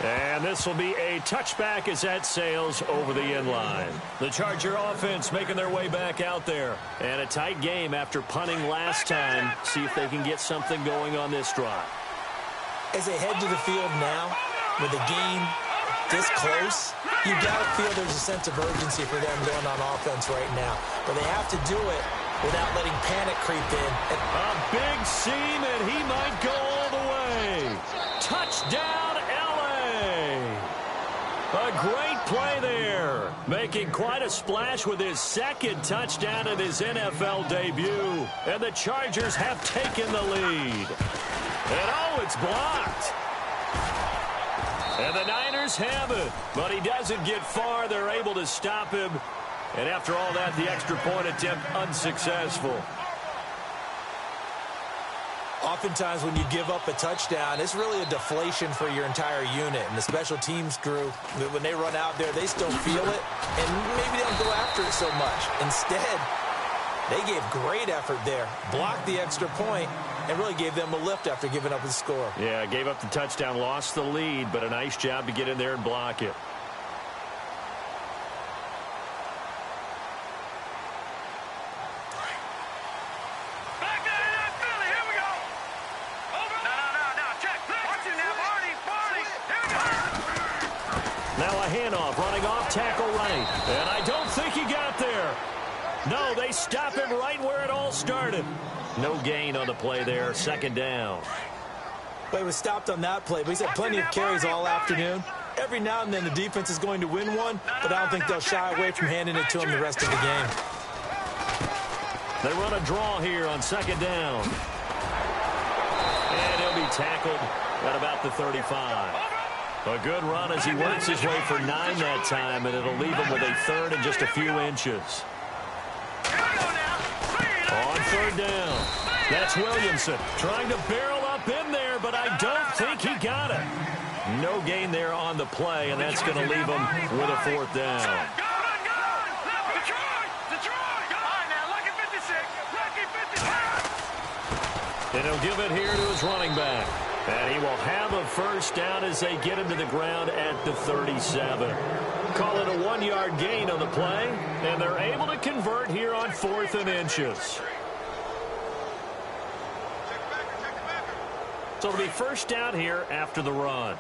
And this will be a touchback as that sails over the end line. The Charger offense making their way back out there. And a tight game after punting last time. See if they can get something going on this drive. As they head to the field now, with the game this close, you got to feel there's a sense of urgency for them going on offense right now. But they have to do it without letting panic creep in. A big seam, and he might go all the way. Touchdown, a great play there, making quite a splash with his second touchdown in his NFL debut. And the Chargers have taken the lead. And oh, it's blocked. And the Niners have it, but he doesn't get far. They're able to stop him. And after all that, the extra point attempt unsuccessful. Oftentimes when you give up a touchdown, it's really a deflation for your entire unit. And the special teams crew, when they run out there, they still feel it. And maybe they don't go after it so much. Instead, they gave great effort there. Blocked the extra point and really gave them a lift after giving up the score. Yeah, gave up the touchdown, lost the lead, but a nice job to get in there and block it. Handoff, running off, tackle right. And I don't think he got there. No, they stop him right where it all started. No gain on the play there, second down. But he was stopped on that play, but he's had plenty of carries all afternoon. Every now and then the defense is going to win one, but I don't think they'll shy away from handing it to him the rest of the game. They run a draw here on second down. And he'll be tackled at about the 35. A good run as he works his way for 9 that time, and it'll leave him with a third and just a few inches. On third down, that's Williamson trying to barrel up in there, but I don't think he got it. No gain there on the play, and that's going to leave him with a fourth down. And he'll give it here to his running back. And he will have a first down as they get him to the ground at the 37. Call it a 1-yard gain on the play, and they're able to convert here on 4th and inches. So it'll be first down here after the run.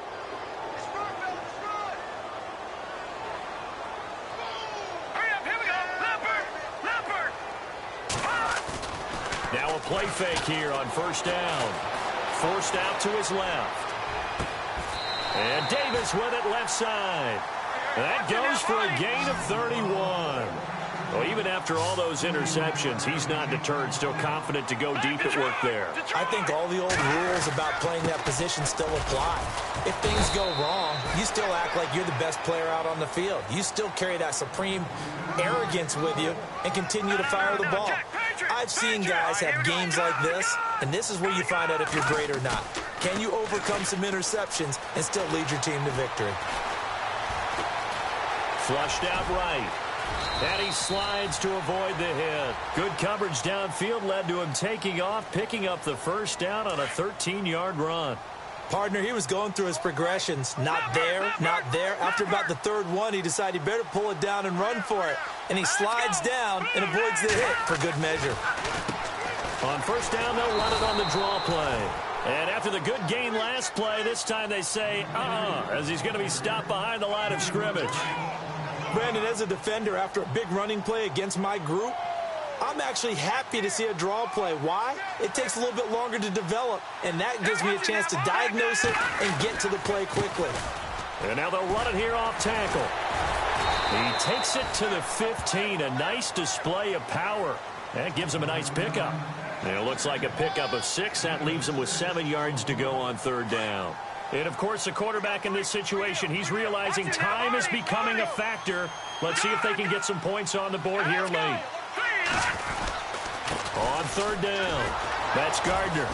Now a play fake here on first down. Forced out to his left. And Davis with it left side. That goes for a gain of 31. Well, even after all those interceptions, he's not deterred, still confident to go deep at work there. I think all the old rules about playing that position still apply. If things go wrong, you still act like you're the best player out on the field. You still carry that supreme arrogance with you and continue to fire the ball. I've seen guys have games like this, and this is where you find out if you're great or not. Can you overcome some interceptions and still lead your team to victory? Flushed out right. And he slides to avoid the hit. Good coverage downfield led to him taking off, picking up the first down on a 13-yard run. Partner, he was going through his progressions. Not there, not there. After about the third one, he decided he better pull it down and run for it. And he slides down and avoids the hit for good measure. On first down, they'll run it on the draw play. And after the good gain last play, this time they say, as he's going to be stopped behind the line of scrimmage. Brandon, as a defender, after a big running play against my group, I'm actually happy to see a draw play. Why? It takes a little bit longer to develop, and that gives me a chance to diagnose it and get to the play quickly. And now they'll run it here off tackle. He takes it to the 15, a nice display of power. That gives him a nice pickup. And it looks like a pickup of 6. That leaves him with 7 yards to go on third down. And, of course, the quarterback in this situation, he's realizing time is becoming a factor. Let's see if they can get some points on the board here late. On third down, that's Gardner.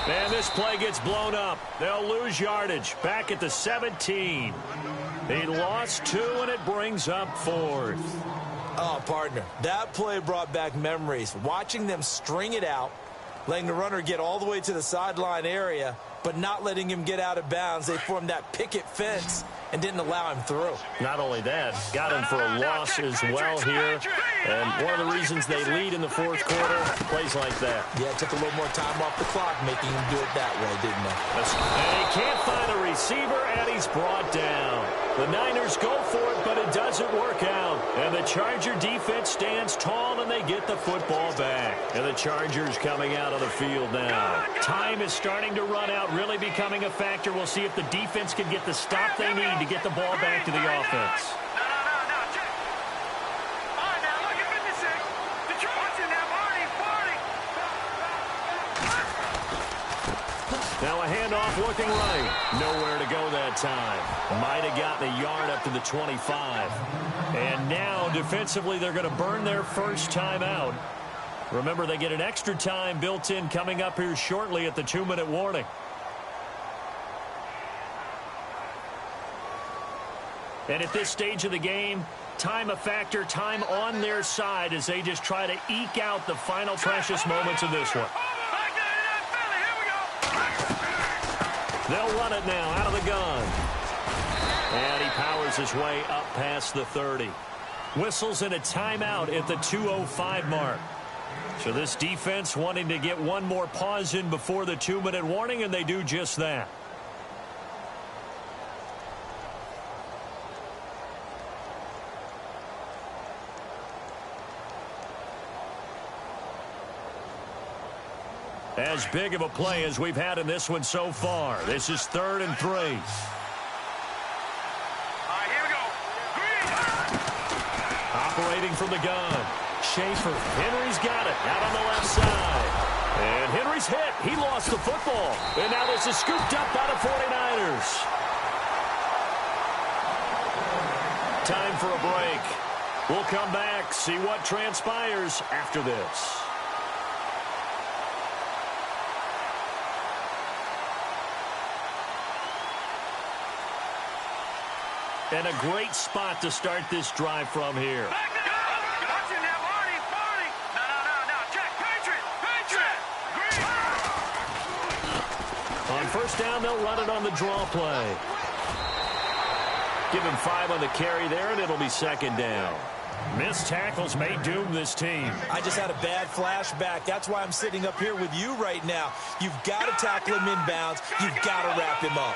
And this play gets blown up. They'll lose yardage back at the 17. He lost 2, and it brings up 4th. Oh, partner, that play brought back memories. Watching them string it out, letting the runner get all the way to the sideline area, but not letting him get out of bounds. They formed that picket fence and didn't allow him through. Not only that, got him for a loss as well here. And one of the reasons they lead in the fourth quarter, plays like that. Yeah, it took a little more time off the clock, making him do it that way, didn't it? And he can't find a receiver, and he's brought down. The Niners go for it, but it doesn't work out. And the Charger defense stands tall, and they get the football back. And the Chargers coming out of the field now. Time is starting to run out, really becoming a factor. We'll see if the defense can get the stop they need to get the ball back to the offense. Now a handoff looking right. Nowhere to go that time. Might have gotten a yard up to the 25. And now defensively they're going to burn their first time out. Remember, they get an extra time built in coming up here shortly at the 2-minute warning. And at this stage of the game, time a factor, time on their side as they just try to eke out the final precious moments of this one. They'll run it now out of the gun. And he powers his way up past the 30. Whistles in a timeout at the 2:05 mark. So this defense wanting to get one more pause in before the 2-minute warning, and they do just that. As big of a play as we've had in this one so far. This is 3rd and 3. All right, here we go. Operating from the gun. Schaefer. Henry's got it out on the left side. And Henry's hit. He lost the football. And now this is scooped up by the 49ers. Time for a break. We'll come back, see what transpires after this. And a great spot to start this drive from here. On first down, they'll run it on the draw play. Give him 5 on the carry there, and it'll be 2nd down. Missed tackles may doom this team. I just had a bad flashback. That's why I'm sitting up here with you right now. You've got to tackle him inbounds. You've got to wrap him up.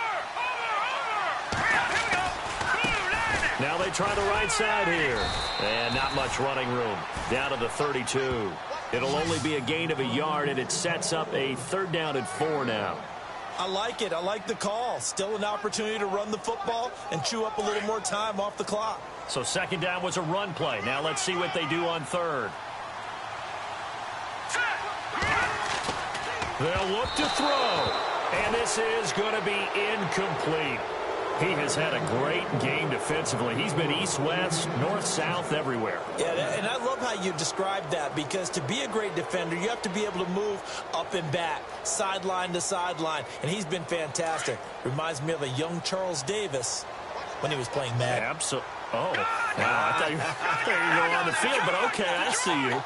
Now they try the right side here. And not much running room. Down to the 32. It'll only be a gain of a yard, and it sets up a 3rd down and 4 now. I like it. I like the call. Still an opportunity to run the football and chew up a little more time off the clock. So second down was a run play. Now let's see what they do on third. They'll look to throw. And this is going to be incomplete. He has had a great game defensively. He's been east-west, north-south, everywhere. Yeah, and I love how you described that, because to be a great defender, you have to be able to move up and back, sideline to sideline, and he's been fantastic. Reminds me of a young Charles Davis when he was playing Madden. Absolutely. Oh, wow. I thought you were going on the field, but okay, I see you.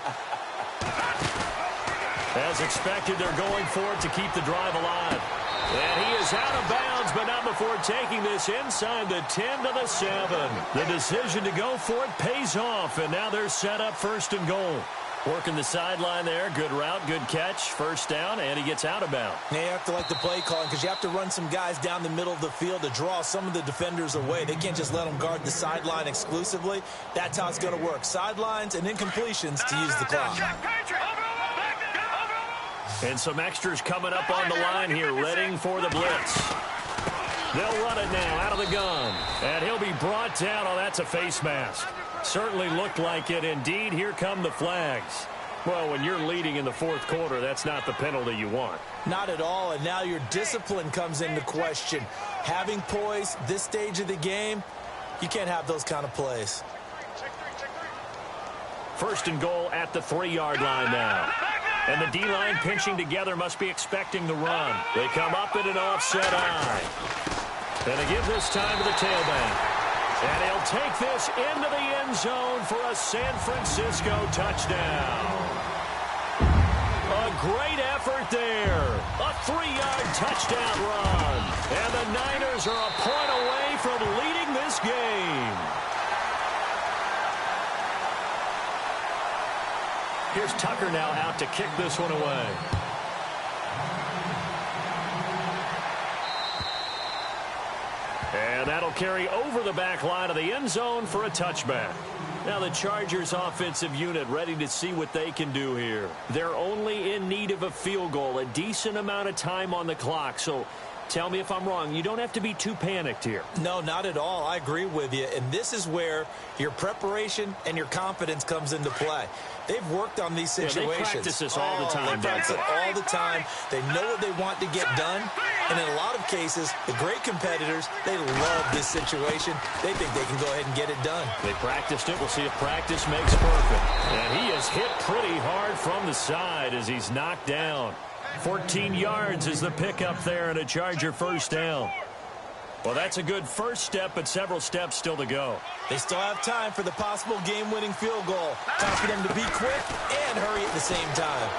As expected, they're going for it to keep the drive alive. And he is out of bounds, but not before taking this inside the 10 to the 7. The decision to go for it pays off, and now they're set up first and goal. Working the sideline there. Good route, good catch. First down, and he gets out of bounds. Now you have to like the play calling, because you have to run some guys down the middle of the field to draw some of the defenders away. They can't just let them guard the sideline exclusively. That's how it's going to work. Sidelines and incompletions to use the clock. And some extras coming up on the line here, readying for the blitz. They'll run it now out of the gun. And he'll be brought down. Oh, that's a face mask. Certainly looked like it. Indeed, here come the flags. Well, when you're leading in the fourth quarter, that's not the penalty you want. Not at all, and now your discipline comes into question. Having poise this stage of the game, you can't have those kind of plays. First and goal at the 3-yard line now. And the D-line pinching together must be expecting the run. They come up in an offset eye. And they give this time to the tailback. And he'll take this into the end zone for a San Francisco touchdown. A great effort there. A 3-yard touchdown run. And the Niners are a point away from leading this game. Here's Tucker now out to kick this one away. And that'll carry over the back line of the end zone for a touchback. Now the Chargers offensive unit ready to see what they can do here. They're only in need of a field goal, a decent amount of time on the clock. So tell me if I'm wrong. You don't have to be too panicked here. No, not at all. I agree with you. And this is where your preparation and your confidence comes into play. They've worked on these situations. Yeah, they practice this all the time. They practice it all the time. They know what they want to get done. And in a lot of cases, the great competitors, they love this situation. They think they can go ahead and get it done. They practiced it. We'll see if practice makes perfect. And he is hit pretty hard from the side as he's knocked down. 14 yards is the pickup there and a Charger first down. Well, that's a good first step, but several steps still to go. They still have time for the possible game-winning field goal. Time for them to be quick and hurry at the same time.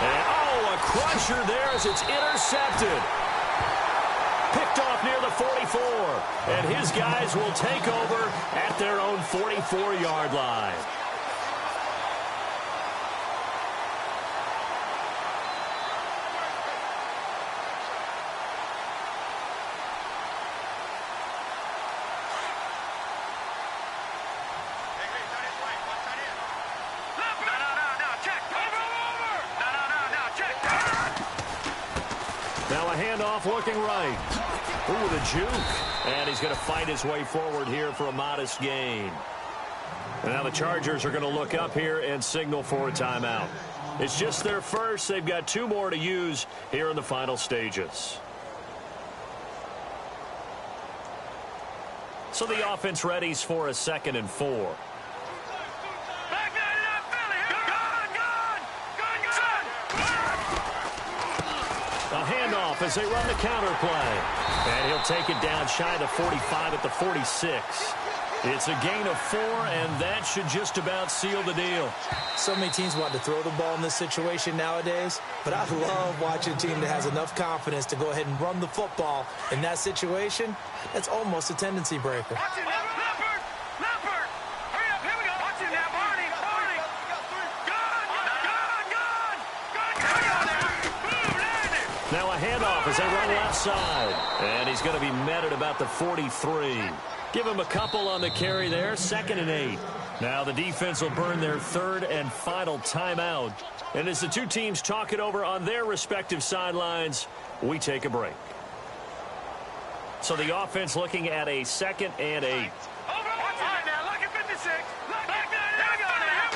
And, oh, a crusher there as it's intercepted. Picked off near the 44. And his guys will take over at their own 44-yard line. Now a handoff looking right. Ooh, the juke. And he's going to fight his way forward here for a modest gain. And now the Chargers are going to look up here and signal for a timeout. It's just their first. They've got 2 more to use here in the final stages. So the offense readies for a 2nd and 4. A handoff as they run the counter play. And he'll take it down shy of the 45 at the 46. It's a gain of 4, and that should just about seal the deal. So many teams want to throw the ball in this situation nowadays, but I love watching a team that has enough confidence to go ahead and run the football. In that situation, that's almost a tendency breaker. Now a handoff as they run left side. And he's going to be met at about the 43. Give him a couple on the carry there. 2nd and 8. Now the defense will burn their third and final timeout. And as the two teams talk it over on their respective sidelines, we take a break. So the offense looking at a 2nd and 8. Over. Watch it now. Look at 56. Back there. Here we go now.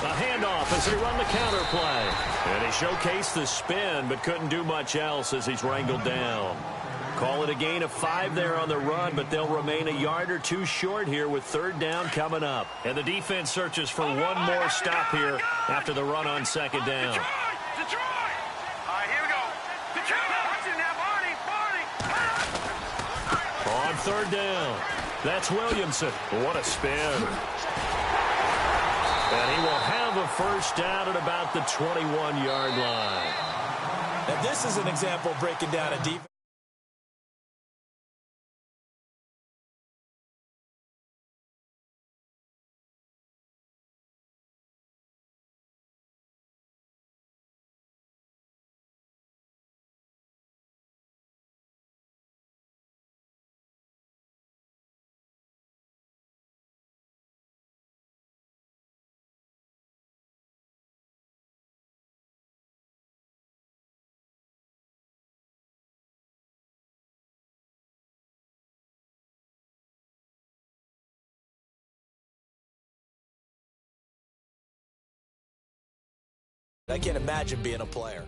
A handoff as they run the counter play. And he showcased the spin, but couldn't do much else as he's wrangled down. Call it a gain of 5 there on the run, but they'll remain a yard or two short here with 3rd down coming up. And the defense searches for one more stop here after the run on 2nd down. Detroit! All right, here we go. Detroit! Watch it now, Barney. On 3rd down, that's Williamson. What a spin. And he will have a 1st down at about the 21-yard line. And this is an example of breaking down a defense. I can't imagine being a player.